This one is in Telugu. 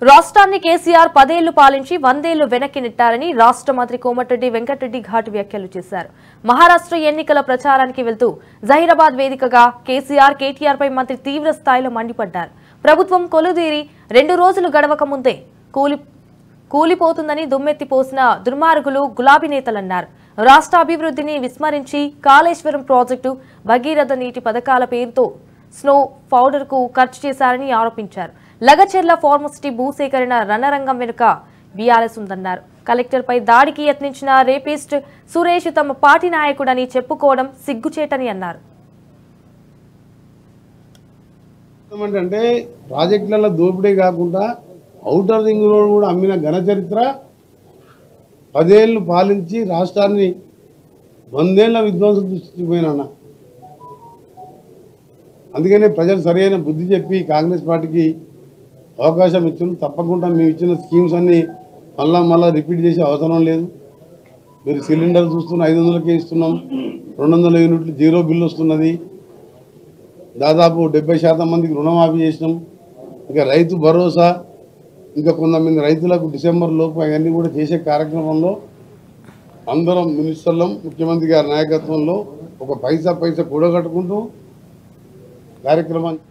రాష్ట్రాన్ని కేసీఆర్ 10 ఏళ్లు పాలించి 100 ఏళ్లు వెనక్కి నెట్టారని రాష్ట్ర మంత్రి కోమటిరెడ్డి వెంకటరెడ్డి ఘాటు వ్యాఖ్యలు చేశారు. మహారాష్ట్ర ఎన్నికల ప్రచారానికి వెళ్తూ జహీరాబాద్ వేదికగా కేసీఆర్ కేటీఆర్ పై మంత్రి తీవ్ర స్థాయిలో మండిపడ్డారు. ప్రభుత్వం కొలుదీరి 2 రోజులు గడవక ముందే కూలిపోతుందని దుమ్మెత్తిపోసిన దుర్మార్గులు గులాబీ నేతలన్నారు. రాష్ట్ర అభివృద్ధిని విస్మరించి కాళేశ్వరం ప్రాజెక్టు, భగీరథ నీటి పథకాల పేరుతో స్నో పౌడర్ కు ఖర్చు చేశారని ఆరోపించారు. లగచెర్ల ఫార్మసిటీ భూసేకరణ రణరంగం వెనుక బీఆర్ఎస్ ఉందన్నారు. కలెక్టర్ పై దాడికి యత్నించిన రేపిస్ట్ సురేష్ తమ పార్టీ నాయకుడని చెప్పుకోవడం సిగ్గుచేటని అన్నారు. అంటే ప్రాజెక్టులలో దోపిడీ కాకుండా ఔటర్ రింగ్ రోడ్ కూడా అమ్మిన ఘన చరిత్ర, 10 ఏళ్ళు పాలించి రాష్ట్రాన్ని 100 ఏళ్ల విధ్వంసం సృష్టించిపోయినా. అందుకనే ప్రజలు సరైన బుద్ధి చెప్పి కాంగ్రెస్ పార్టీకి అవకాశం ఇచ్చారు. తప్పకుండా మేము ఇచ్చిన స్కీమ్స్ అన్నీ మళ్ళా రిపీట్ చేసే అవసరం లేదు. మీరు సిలిండర్ చూస్తున్న 500కే ఇస్తున్నాం, 200 యూనిట్లు జీరో బిల్ వస్తున్నది. దాదాపు 70% మందికి రుణమాఫీ చేసినాం. ఇంకా రైతు భరోసా, ఇంకా కొంతమంది రైతులకు డిసెంబర్ లోపు అవన్నీ కూడా చేసే కార్యక్రమంలో అందరం మినిస్టర్లం, ముఖ్యమంత్రి గారి నాయకత్వంలో ఒక పైసా కూడగట్టుకుంటూ కార్యక్రమాన్ని